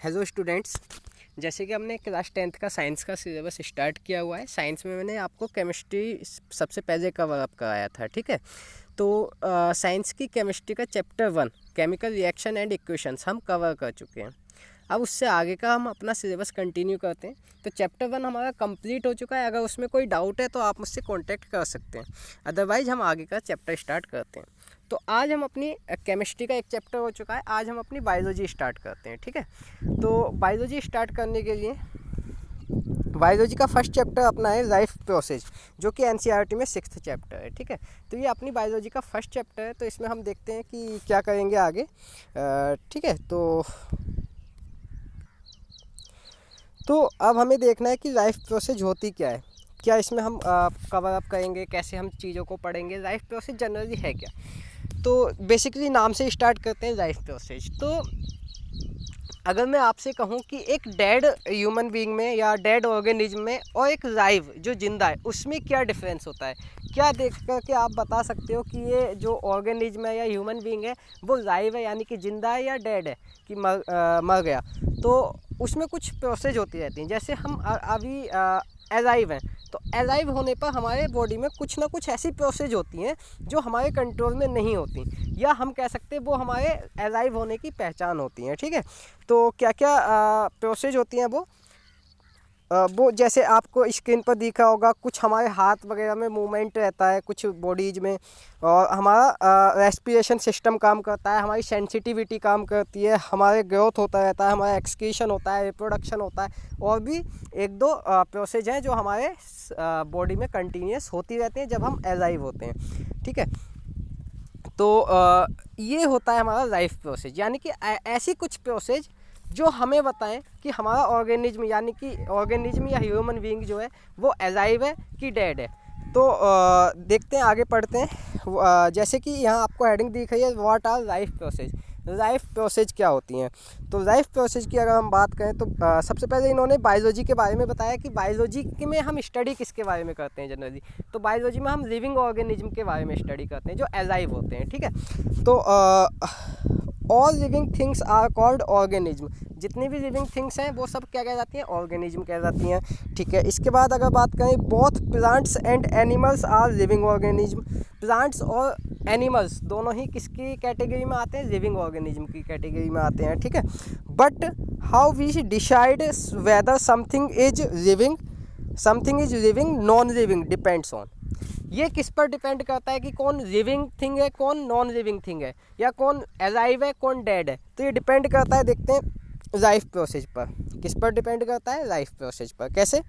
Hello students, जैसे कि हमने क्लास 10th का साइंस का सिलेबस स्टार्ट किया हुआ है। साइंस में मैंने आपको केमिस्ट्री सबसे पहले कवर अप कराया था, ठीक है। तो साइंस की केमिस्ट्री का chapter 1 chemical reaction and equations हम कवर कर चुके हैं। अब उससे आगे का हम अपना सिलेबस कंटिन्यू करते हैं। तो चैप्टर 1 हमारा कंप्लीट हो चुका है। अगर उसमें कोई डाउट है तो आप मुझसे कांटेक्ट कर सकते हैं, अदरवाइज हम आगे का चैप्टर स्टार्ट करते हैं। तो आज हम अपनी केमिस्ट्री का एक चैप्टर हो चुका है, आज हम अपनी बायोलॉजी स्टार्ट करते हैं, ठीक है। तो बायोलॉजी स्टार्ट करने के लिए बायोलॉजी का फर्स्ट चैप्टर अपना है लाइफ प्रोसेस, जो कि एनसीईआरटी में 6th चैप्टर है, ठीक है। तो ये अपनी बायोलॉजी का फर्स्ट चैप्टर है। तो इसमें हम देखते हैं कि क्या करेंगे आगे, ठीक है। तो अब हमें देखना है कि लाइफ प्रोसेस होती क्या है, क्या इसमें हम कवर अप करेंगे, कैसे हम चीज़ों को पढ़ेंगे, लाइफ प्रोसेस जनरली है क्या। तो बेसिकली नाम से स्टार्ट करते हैं लाइफ प्रोसेस। तो अगर मैं आपसे कहूं कि एक डेड ह्यूमन बीइंग में या डेड ऑर्गेनिज्म में और एक लाइव जो जिंदा है उसमें क्या डिफरेंस होता है, क्या देख कर के आप बता सकते हो कि ये जो ऑर्गेनिज्म है या ह्यूमन बीइंग है वो लाइव है यानी कि जिंदा है या डेड है कि मर गया। तो उसमें कुछ प्रोसेस होती रहती हैं। जैसे हम अभी अलाइव हैं, तो अलाइव होने पर हमारे बॉडी में कुछ ना कुछ ऐसी प्रोसेस होती हैं जो हमारे कंट्रोल में नहीं होती, या हम कह सकते हैं वो हमारे अलाइव होने की पहचान होती हैं, ठीक है। तो क्या क्या प्रोसेस होती हैं वो जैसे आपको स्क्रीन पर दिखा होगा, कुछ हमारे हाथ वगैरह में मूवमेंट रहता है कुछ बॉडीज में, और हमारा रेस्पिरेशन सिस्टम काम करता है, हमारी सेंसिटिविटी काम करती है, हमारे ग्रोथ होता रहता है, हमारा एक्सक्रीशन होता है, रिप्रोडक्शन होता है, और भी एक दो प्रोसेस हैं जो हमारे बॉडी में कंटिन्यूस होती रहती हैं जब हम अलाइव होते हैं, ठीक है। तो ये होता है हमारा लाइफ प्रोसेस, यानी कि ऐसी कुछ प्रोसेस जो हमें बताएं कि हमारा ऑर्गेनिज्म यानी कि ऑर्गेनिज्म या ह्यूमन बीइंग जो है वो अलाइव है कि डेड है। तो देखते हैं, आगे पढ़ते हैं। जैसे कि यहाँ आपको हेडिंग दिख रही है, what our life process. Life process क्या होती हैं। तो लाइफ प्रोसेस की अगर हम बात करें तो सबसे पहले इन्होंने बायोलॉजी के बारे में बताया कि बायोलॉजी में हम स्टडी किसके बारे में करते हैं जनरली। तो बायोलॉजी में हम लिविंग ऑर्गेनिज्म के बारे में स्टडी करते हैं जो अलाइव होते हैं, ठीक है। तो all living things are called organism. जितनी भी लिविंग थिंग्स हैं वो सब क्या कहलाती हैं, ऑर्गेनिज्म कहलाती हैं, ठीक है। इसके बाद अगर बात करें, both plants and animals are living organism. Plants और एनिमल्स दोनों ही किसकी कैटेगरी में आते हैं, लिविंग ऑर्गेनिज्म की कैटेगरी में आते हैं, ठीक है। But how we decide whether something is living non living depends on. ये किस पर डिपेंड करता है कि कौन लिविंग थिंग है कौन नॉन लिविंग थिंग है, या कौन अलाइव है कौन डेड है। तो ये डिपेंड करता है, देखते हैं लाइफ प्रोसेस पर। किस पर डिपेंड करता है, लाइफ प्रोसेस पर। कैसे,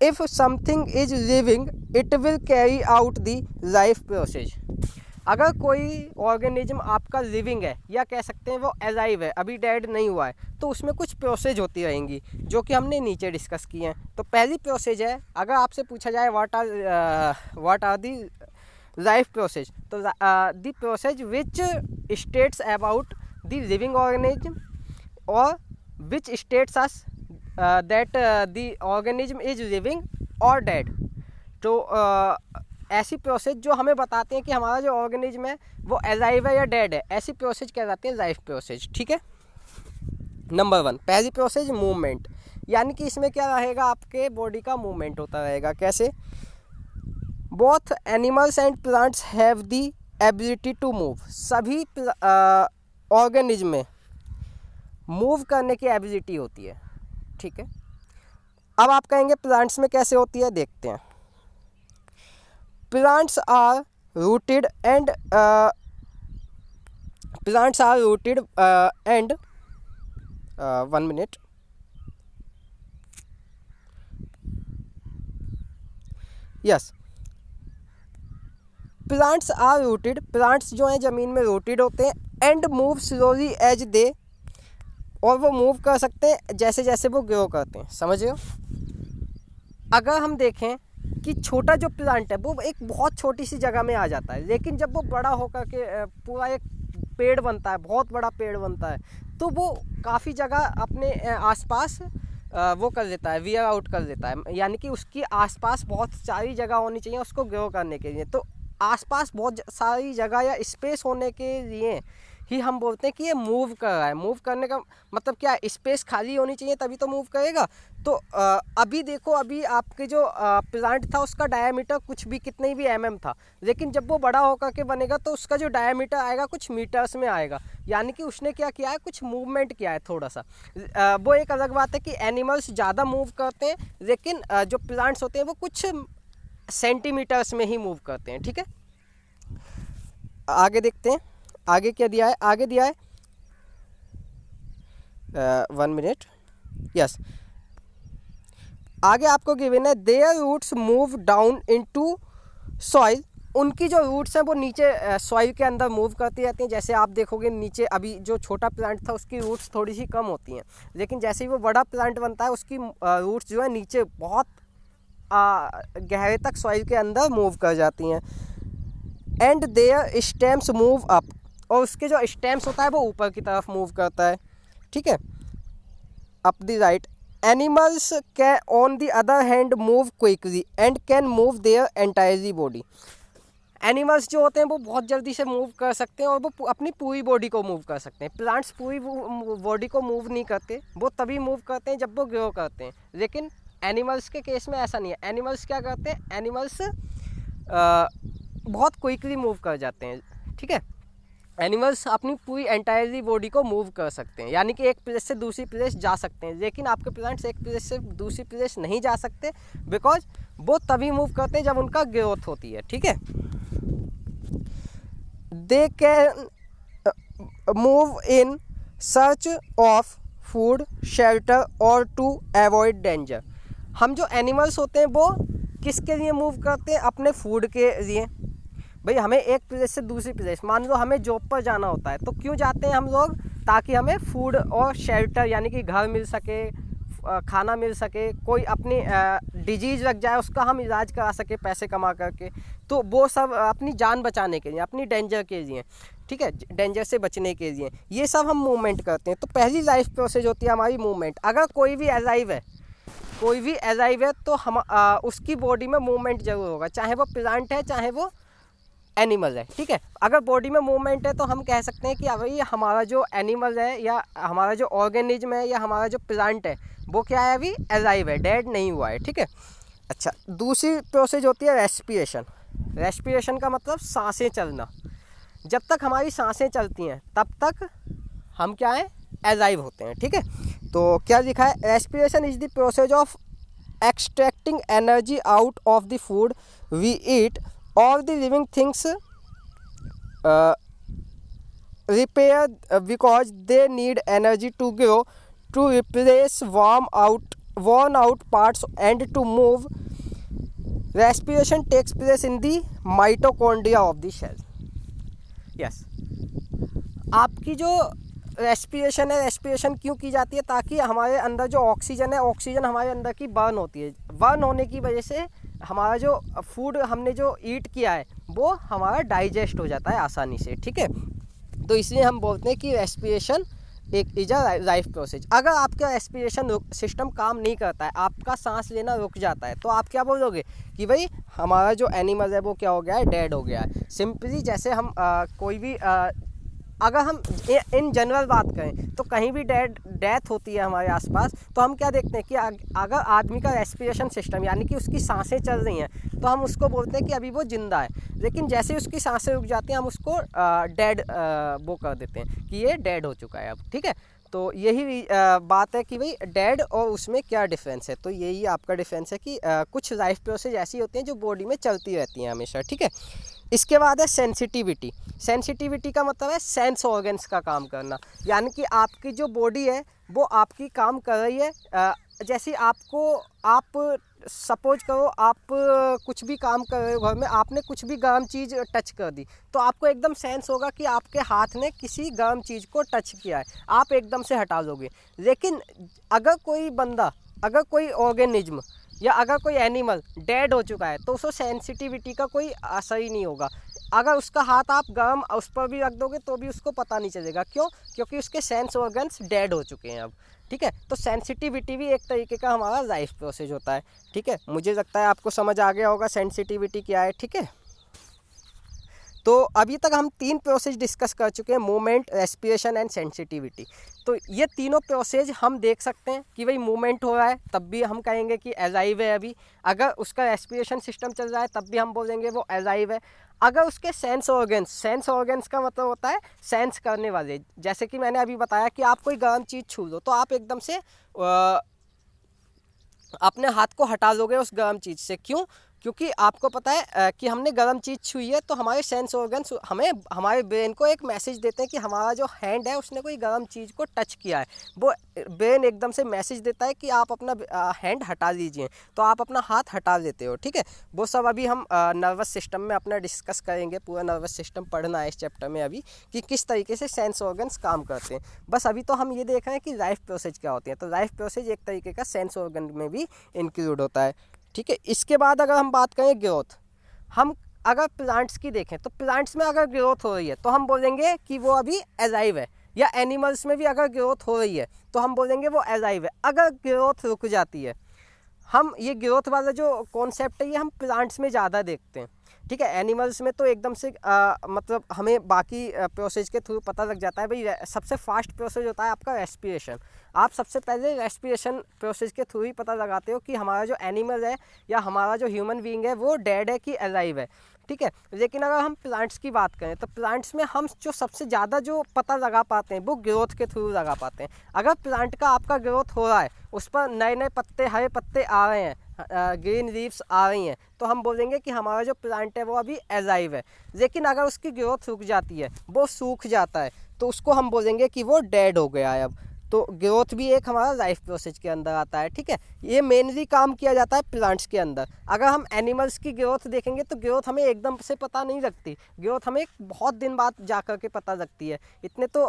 if something is living it will carry out the life process. अगर कोई ऑर्गेनिज्म आपका लिविंग है या कह सकते हैं वो अलाइव है, अभी डेड नहीं हुआ है, तो उसमें कुछ प्रोसेस होती रहेंगी जो कि हमने नीचे डिस्कस की हैं। तो पहली प्रोसेस है, अगर आपसे पूछा जाए what are the life process, तो the process which states about the living organism और which states us that the organism is living और डेड। तो ऐसी प्रोसेस जो हमें बताते हैं कि हमारा जो ऑर्गेनिज्म है वो अलाइव है या डेड है, ऐसी प्रोसेस कहलाती है लाइफ प्रोसेस, ठीक है। नंबर 1, पहली प्रोसेस मूवमेंट, यानी कि इसमें क्या रहेगा, आपके बॉडी का मूवमेंट होता रहेगा। कैसे, both animals and plants have the ability to move. सभी ऑर्गेनिज्म में मूव करने की एबिलिटी होती है, ठीक है। अब आप कहेंगे प्लांट्स में कैसे होती है, देखते हैं। plants are rooted and 1 minute. Yes, plants are rooted. plants जो हैं ज़मीन में रूटेड होते हैं, and move slowly as they, और वो मूव कर सकते हैं जैसे जैसे वो ग्रो करते हैं, समझ रहे हो। अगर हम देखें कि छोटा जो प्लांट है वो एक बहुत छोटी सी जगह में आ जाता है, लेकिन जब वो बड़ा होकर के पूरा एक पेड़ बनता है, बहुत बड़ा पेड़ बनता है, तो वो काफ़ी जगह अपने आसपास वो कर लेता है, वियर आउट कर लेता है, यानी कि उसकी आसपास बहुत सारी जगह होनी चाहिए उसको ग्रो करने के लिए। तो आसपास बहुत सारी जगह या स्पेस होने के लिए ही हम बोलते हैं कि ये मूव कर रहा है। मूव करने का मतलब क्या है, स्पेस खाली होनी चाहिए तभी तो मूव करेगा। तो अभी देखो, अभी आपके जो प्लांट था उसका डायामीटर कुछ भी कितने भी था, लेकिन जब वो बड़ा होकर के बनेगा तो उसका जो डायामीटर आएगा कुछ मीटर्स में आएगा, यानी कि उसने क्या किया है, कुछ मूवमेंट किया है थोड़ा सा। वो एक अलग बात है कि एनिमल्स ज़्यादा मूव करते हैं, लेकिन जो प्लांट्स होते हैं वो कुछ सेंटीमीटर्स में ही मूव करते हैं। ठीक है, आगे देखते हैं आगे क्या दिया है। आगे दिया है 1 मिनट, यस। आगे आपको गिवन है their roots move down into soil. उनकी जो रूट्स हैं वो नीचे सॉइल के अंदर मूव करती रहती हैं। जैसे आप देखोगे नीचे अभी जो छोटा प्लांट था उसकी रूट्स थोड़ी सी कम होती हैं, लेकिन जैसे ही वो बड़ा प्लांट बनता है उसकी रूट्स जो है नीचे बहुत गहरे तक सॉइल के अंदर मूव कर जाती हैं। And their stems move up, और उसके जो स्टेम्स होता है वो ऊपर की तरफ मूव करता है। ठीक है, up the right. Animals can on the other hand move quickly and can move their entirely body. Animals जो होते हैं वो बहुत जल्दी से मूव कर सकते हैं और वो अपनी पूरी बॉडी को मूव कर सकते हैं। प्लांट्स पूरी बॉडी को मूव नहीं करते, वो तभी मूव करते हैं जब वो ग्रो करते हैं, लेकिन एनिमल्स के केस में ऐसा नहीं है। एनिमल्स क्या करते हैं, एनिमल्स बहुत क्विकली मूव कर जाते हैं। ठीक है, एनिमल्स अपनी पूरी एंटायरली बॉडी को मूव कर सकते हैं, यानी कि एक प्लेस से दूसरी प्लेस जा सकते हैं, लेकिन आपके प्लांट्स एक प्लेस से दूसरी प्लेस नहीं जा सकते, बिकॉज वो तभी मूव करते हैं जब उनका ग्रोथ होती है। ठीक है, they can move in search of food, shelter और टू अवॉइड डेंजर। हम जो एनिमल्स होते हैं वो किसके लिए मूव करते हैं, अपने फूड के लिए। भाई हमें एक प्लेस से दूसरी प्लेस, मान लो हमें जॉब पर जाना होता है तो क्यों जाते हैं हम लोग, ताकि हमें फूड और शेल्टर यानी कि घर मिल सके, खाना मिल सके, कोई अपनी डिजीज़ लग जाए उसका हम इलाज करा सके पैसे कमा करके। तो वो सब अपनी जान बचाने के लिए, अपनी डेंजर के लिए, ठीक है, डेंजर से बचने के लिए ये सब हम मूवमेंट करते हैं। तो पहली लाइफ प्रोसेस होती है हमारी मूवमेंट। अगर कोई भी अलाइव है तो हम उसकी बॉडी में मूवमेंट जरूर होगा, चाहे वो प्लांट है चाहे वो एनिमल है। ठीक है, अगर बॉडी में मूवमेंट है तो हम कह सकते हैं कि भाई हमारा जो एनिमल है या हमारा जो ऑर्गेनिज्म है या हमारा जो प्लांट है वो क्या है, अभी अलाइव है, डेड नहीं हुआ है। ठीक है, अच्छा, दूसरी प्रोसेस होती है रेस्पिरेशन। रेस्पिरेशन का मतलब सांसें चलना। जब तक हमारी सांसें चलती हैं तब तक हम क्या है, अलाइव होते हैं। ठीक है, तो क्या लिखा है, respiration is the process of extracting energy out of the food we eat और the living things repair because they need energy to grow, to replace worn out parts and to move. Respiration takes place in the mitochondria of the cell. Yes, आपकी जो respiration है, respiration क्यों की जाती है, ताकि हमारे अंदर जो ऑक्सीजन है, ऑक्सीजन हमारे अंदर की बर्न होती है। बर्न होने की वजह से हमारा जो फूड हमने जो ईट किया है वो हमारा डाइजेस्ट हो जाता है आसानी से। ठीक है, तो इसलिए हम बोलते हैं कि रेस्पिरेशन एक इज अ लाइफ प्रोसेस। अगर आपका रेस्पिरेशन सिस्टम काम नहीं करता है, आपका सांस लेना रुक जाता है, तो आप क्या बोलोगे कि भाई हमारा जो एनिमल है वो क्या हो गया है, डेड हो गया है। सिंपली जैसे हम कोई भी अगर हम इन जनरल बात करें तो कहीं भी डेथ होती है हमारे आसपास, तो हम क्या देखते हैं कि अगर आदमी का रेस्पिरेशन सिस्टम यानी कि उसकी सांसें चल रही हैं तो हम उसको बोलते हैं कि अभी वो जिंदा है। लेकिन जैसे ही उसकी सांसें रुक जाती हैं हम उसको डेड वो कर देते हैं कि ये डेड हो चुका है अब। ठीक है, तो यही बात है कि भाई डेड और उसमें क्या डिफरेंस है। तो यही आपका डिफरेंस है कि कुछ लाइफ प्रोसेस ऐसी होती हैं जो बॉडी में चलती रहती हैं हमेशा। ठीक है, इसके बाद है सेंसिटिविटी। सेंसिटिविटी का मतलब है सेंस ऑर्गन्स का काम करना, यानी कि आपकी जो बॉडी है वो आपकी काम कर रही है। जैसे आप सपोज करो आप कुछ भी काम कर रहे हो घर में, आपने कुछ भी गर्म चीज़ टच कर दी तो आपको एकदम सेंस होगा कि आपके हाथ ने किसी गर्म चीज़ को टच किया है, आप एकदम से हटा दोगे। लेकिन अगर कोई ऑर्गेनिज्म या अगर कोई एनिमल डेड हो चुका है तो उसको सेंसिटिविटी का कोई असर ही नहीं होगा। अगर उसका हाथ आप गर्म उस पर भी रख दोगे तो भी उसको पता नहीं चलेगा। क्यों? क्योंकि उसके सेंस ऑर्गन्स डेड हो चुके हैं अब। ठीक है, तो सेंसिटिविटी भी एक तरीके का हमारा लाइफ प्रोसेस होता है। ठीक है, मुझे लगता है आपको समझ आ गया होगा सेंसिटिविटी क्या है। ठीक है, तो अभी तक हम 3 प्रोसेस डिस्कस कर चुके हैं, मूवमेंट, रेस्पिरेशन एंड सेंसिटिविटी। तो ये तीनों प्रोसेस हम देख सकते हैं कि भाई मूवमेंट हो रहा है तब भी हम कहेंगे कि एलाइव है अभी, अगर उसका रेस्पिरेशन सिस्टम चल रहा है तब भी हम बोलेंगे वो एलाइव है। अगर उसके सेंस ऑर्गन्स का मतलब होता है सेंस करने वाले, जैसे कि मैंने अभी बताया कि आप कोई गर्म चीज़ छू लो तो आप एकदम से अपने हाथ को हटा लोगे उस गर्म चीज़ से, क्यों? क्योंकि आपको पता है कि हमने गर्म चीज़ छुई है, तो हमारे सेंस ऑर्गन्स हमें, हमारे ब्रेन को एक मैसेज देते हैं कि हमारा जो हैंड है उसने कोई गर्म चीज़ को टच किया है। वो ब्रेन एकदम से मैसेज देता है कि आप अपना हैंड हटा दीजिए, तो आप अपना हाथ हटा देते हो, ठीक है। वो सब अभी हम नर्वस सिस्टम में अपना डिस्कस करेंगे, पूरा नर्वस सिस्टम पढ़ना है इस चैप्टर में अभी, कि किस तरीके से सेंस ऑर्गन्स काम करते हैं। बस अभी तो हम ये देख रहे हैं कि लाइफ प्रोसेस क्या होती है। तो लाइफ प्रोसेस एक तरीके का सेंस ऑर्गन में भी इंक्लूड होता है, ठीक है। इसके बाद अगर हम बात करें ग्रोथ, हम अगर प्लांट्स की देखें तो प्लांट्स में अगर ग्रोथ हो रही है तो हम बोलेंगे कि वो अभी एलाइव है, या एनिमल्स में भी अगर ग्रोथ हो रही है तो हम बोलेंगे वो एलाइव है। अगर ग्रोथ रुक जाती है, हम ये ग्रोथ वाला जो कॉन्सेप्ट है ये हम प्लांट्स में ज़्यादा देखते हैं, ठीक है। एनिमल्स में तो एकदम से मतलब हमें बाकी प्रोसेस के थ्रू पता लग जाता है। भाई सबसे फास्ट प्रोसेस होता है आपका रेस्पिरेशन, आप सबसे पहले रेस्पिरेशन प्रोसेस के थ्रू ही पता लगाते हो कि हमारा जो एनिमल है या हमारा जो ह्यूमन बीइंग है वो डेड है कि अलाइव है, ठीक है। लेकिन अगर हम प्लांट्स की बात करें तो प्लांट्स में हम जो सबसे ज़्यादा जो पता लगा पाते हैं वो ग्रोथ के थ्रू लगा पाते हैं। अगर प्लांट का आपका ग्रोथ हो रहा है, उस पर नए नए पत्ते, हरे पत्ते आ रहे हैं, ग्रीन लीव्स आ रही हैं, तो हम बोलेंगे कि हमारा जो प्लांट है वो अभी एलाइव है। लेकिन अगर उसकी ग्रोथ रुक जाती है, वो सूख जाता है, तो उसको हम बोलेंगे कि वो डेड हो गया है अब। तो ग्रोथ भी एक हमारा लाइफ प्रोसेस के अंदर आता है, ठीक है। ये मेनली काम किया जाता है प्लांट्स के अंदर। अगर हम एनिमल्स की ग्रोथ देखेंगे तो ग्रोथ हमें एकदम से पता नहीं लगती, ग्रोथ हमें बहुत दिन बाद जा कर के पता लगती है। इतने तो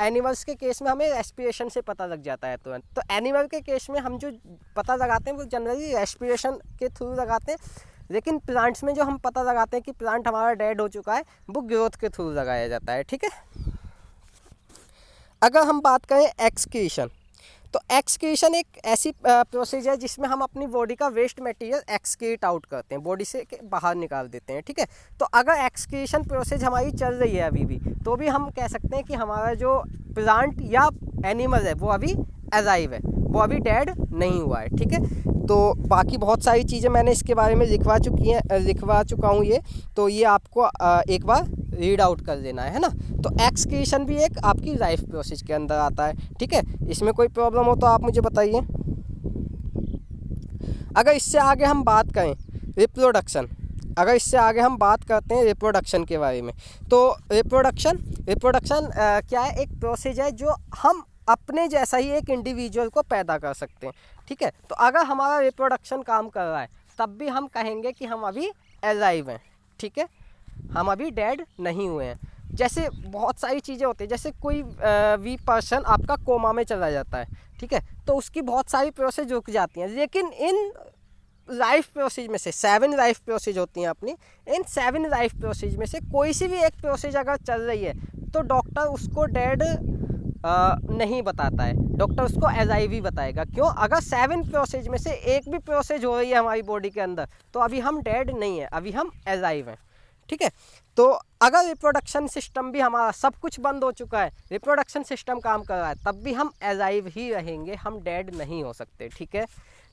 एनिमल्स के केस में हमें रेस्पिरेशन से पता लग जाता है तुरंत। तो एनिमल के केस में हम जो पता लगाते हैं वो जनरली रेस्पिरेशन के थ्रू लगाते हैं, लेकिन प्लांट्स में जो हम पता लगाते हैं कि प्लांट हमारा डेड हो चुका है वो ग्रोथ के थ्रू लगाया जाता है, ठीक है। अगर हम बात करें एक्सक्रीशन, तो एक्सक्रीशन एक ऐसी प्रोसेस है जिसमें हम अपनी बॉडी का वेस्ट मटेरियल एक्सक्रीट आउट करते हैं, बॉडी से बाहर निकाल देते हैं, ठीक है। तो अगर एक्सक्रीशन प्रोसेस हमारी चल रही है अभी भी, तो भी हम कह सकते हैं कि हमारा जो प्लांट या एनिमल है वो अभी अलाइव है, वो अभी डेड नहीं हुआ है, ठीक है। तो बाकी बहुत सारी चीज़ें मैंने इसके बारे में लिखवा चुका हूँ ये, तो ये आपको एक बार रीड आउट कर लेना है ना। तो एक्सक्रीशन भी एक आपकी लाइफ प्रोसेस के अंदर आता है, ठीक है। इसमें कोई प्रॉब्लम हो तो आप मुझे बताइए। अगर इससे आगे हम बात करें रिप्रोडक्शन, अगर इससे आगे हम बात करते हैं रिप्रोडक्शन के बारे में, तो रिप्रोडक्शन क्या है? एक प्रोसेस है जो हम अपने जैसा ही एक इंडिविजुअल को पैदा कर सकते हैं, ठीक है। तो अगर हमारा रिप्रोडक्शन काम कर रहा है तब भी हम कहेंगे कि हम अभी अलाइव हैं, ठीक है, हम अभी डेड नहीं हुए हैं। जैसे बहुत सारी चीज़ें होती हैं, जैसे कोई वीक पर्सन आपका कोमा में चला जाता है, ठीक है, तो उसकी बहुत सारी प्रोसेस रुक जाती हैं। लेकिन इन लाइफ प्रोसेस में से 7 लाइफ प्रोसेस होती हैं अपनी, इन 7 लाइफ प्रोसेस में से कोई सी भी एक प्रोसेस अगर चल रही है तो डॉक्टर उसको डेड नहीं बताता है, डॉक्टर उसको अलाइव ही बताएगा। क्यों? अगर 7 प्रोसेस में से एक भी प्रोसेस हो रही है हमारी बॉडी के अंदर तो अभी हम डेड नहीं है, अभी हम अलाइव हैं, ठीक है। तो अगर रिप्रोडक्शन सिस्टम भी हमारा सब कुछ बंद हो चुका है, रिप्रोडक्शन सिस्टम काम कर रहा है, तब भी हम अलाइव ही रहेंगे, हम डेड नहीं हो सकते, ठीक है।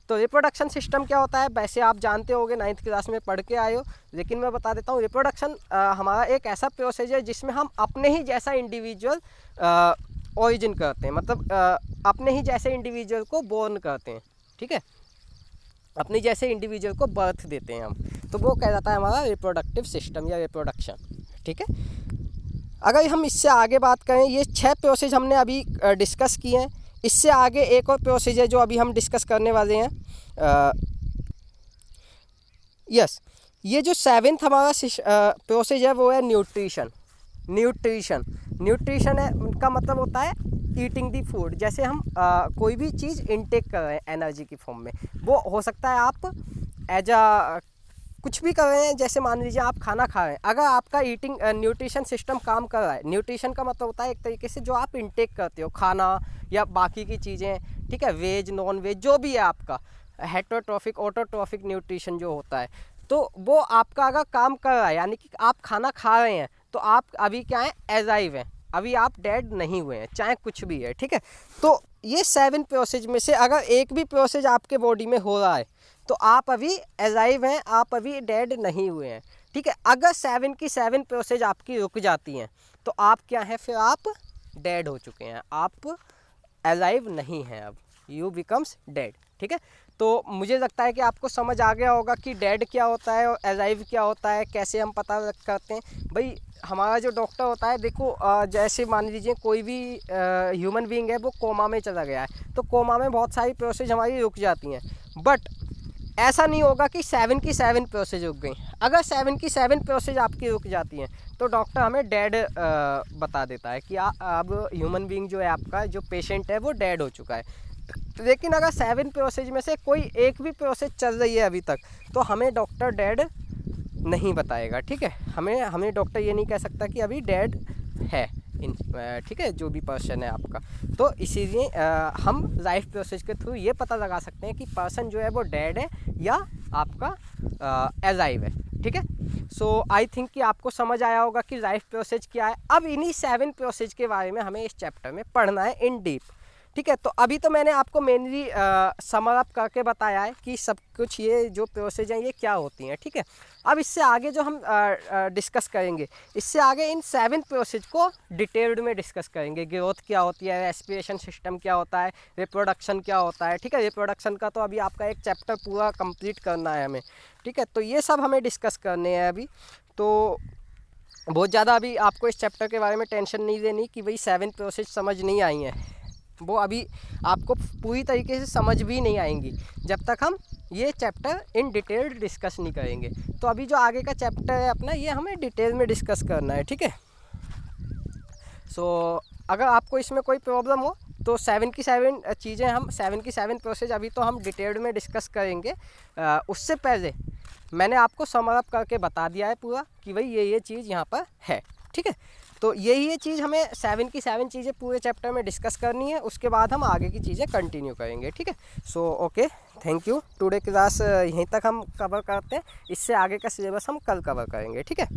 तो रिप्रोडक्शन सिस्टम क्या होता है वैसे आप जानते होंगे, 9th क्लास में पढ़ के आए हो, लेकिन मैं बता देता हूँ। रिप्रोडक्शन हमारा एक ऐसा प्रोसेस है जिसमें हम अपने ही जैसा इंडिविजुअल ओरिजिन करते हैं, मतलब अपने ही जैसे इंडिविजुअल को बोर्न करते हैं, ठीक है, अपने जैसे इंडिविजुअल को बर्थ देते हैं हम, तो वो कह जाता है हमारा रिप्रोडक्टिव सिस्टम या रिप्रोडक्शन, ठीक है। अगर हम इससे आगे बात करें, ये 6 प्रोसेस हमने अभी डिस्कस किए हैं। इससे आगे एक और प्रोसेस है जो अभी हम डिस्कस करने वाले हैं। ये जो 7th हमारा प्रोसेस है वो है न्यूट्रिशन है, उनका मतलब होता है ईटिंग दी फूड। जैसे हम कोई भी चीज़ इनटेक कर रहे हैं एनर्जी की फॉर्म में, वो हो सकता है आप एज कुछ भी कर रहे हैं, जैसे मान लीजिए आप खाना खा रहे हैं, अगर आपका ईटिंग न्यूट्रिशन सिस्टम काम कर रहा है, न्यूट्रिशन का मतलब होता है एक तरीके से जो आप इनटेक करते हो खाना या बाकी की चीज़ें, ठीक है, वेज नॉन वेज जो भी है आपका हेटरोट्रॉफिक ऑटोट्रॉफिक न्यूट्रिशन जो होता है, तो वो आपका अगर काम कर रहा है, यानी कि आप खाना खा रहे हैं, तो आप अभी क्या है, एजाइव हैं, अभी आप डेड नहीं हुए हैं, चाहे कुछ भी है, ठीक है। तो ये 7 प्रोसेस में से अगर एक भी प्रोसेस आपके बॉडी में हो रहा है तो आप अभी एजाइव हैं, आप अभी डेड नहीं हुए हैं, ठीक है। अगर 7 की 7 प्रोसेस आपकी रुक जाती हैं तो आप क्या हैं, फिर आप डेड हो चुके हैं, आप अलाइव नहीं हैं, अब यू बिकम्स डेड, ठीक है। तो मुझे लगता है कि आपको समझ आ गया होगा कि डेड क्या होता है और अलाइव क्या होता है, कैसे हम पता करते हैं। भाई हमारा जो डॉक्टर होता है, देखो जैसे मान लीजिए कोई भी ह्यूमन बीइंग है, वो कोमा में चला गया है, तो कोमा में बहुत सारी प्रोसेस हमारी रुक जाती हैं, बट ऐसा नहीं होगा कि 7 की 7 प्रोसेस रुक गई। अगर 7 की 7 प्रोसेस आपकी रुक जाती हैं तो डॉक्टर हमें डेड बता देता है कि अब ह्यूमन बीइंग जो है, आपका जो पेशेंट है, वो डेड हो चुका है। लेकिन अगर 7 प्रोसेस में से कोई एक भी प्रोसेस चल रही है अभी तक, तो हमें डॉक्टर डेड नहीं बताएगा, ठीक है। हमें डॉक्टर ये नहीं कह सकता कि अभी डेड है, ठीक है, जो भी पर्सन है आपका। तो इसीलिए हम लाइफ प्रोसेस के थ्रू ये पता लगा सकते हैं कि पर्सन जो है वो डेड है या आपका अलाइव है, ठीक है। सो आई थिंक कि आपको समझ आया होगा कि लाइफ प्रोसेस क्या है। अब इन्हीं 7 प्रोसेस के बारे में हमें इस चैप्टर में पढ़ना है इन डीप, ठीक है। तो अभी तो मैंने आपको मेनली समर अप करके बताया है कि सब कुछ ये जो प्रोसेस हैं ये क्या होती हैं, ठीक है। अब इससे आगे जो हम डिस्कस करेंगे, इससे आगे इन 7 प्रोसेस को डिटेल्ड में डिस्कस करेंगे। ग्रोथ क्या होती है, रेस्पिरेशन सिस्टम क्या होता है, रिप्रोडक्शन क्या होता है, ठीक है। रिप्रोडक्शन का तो अभी आपका एक चैप्टर पूरा कंप्लीट करना है हमें, ठीक है। तो ये सब हमें डिस्कस करने हैं अभी। तो बहुत ज़्यादा अभी आपको इस चैप्टर के बारे में टेंशन नहीं लेनी कि भाई 7 प्रोसेस समझ नहीं आई हैं, वो अभी आपको पूरी तरीके से समझ भी नहीं आएंगी जब तक हम ये चैप्टर इन डिटेल डिस्कस नहीं करेंगे। तो अभी जो आगे का चैप्टर है अपना, ये हमें डिटेल में डिस्कस करना है, ठीक है। सो अगर आपको इसमें कोई प्रॉब्लम हो तो 7 की 7 चीज़ें, हम 7 की 7 प्रोसेस अभी तो हम डिटेल में डिस्कस करेंगे। उससे पहले मैंने आपको समर अप करके बता दिया है पूरा कि भाई ये चीज़ यहाँ पर है, ठीक है। तो ये चीज़ हमें 7 की 7 चीज़ें पूरे चैप्टर में डिस्कस करनी है, उसके बाद हम आगे की चीज़ें कंटिन्यू करेंगे, ठीक है। So okay, thank you. Today class यहीं तक हम कवर करते हैं, इससे आगे का सिलेबस हम कल कवर करेंगे, ठीक है।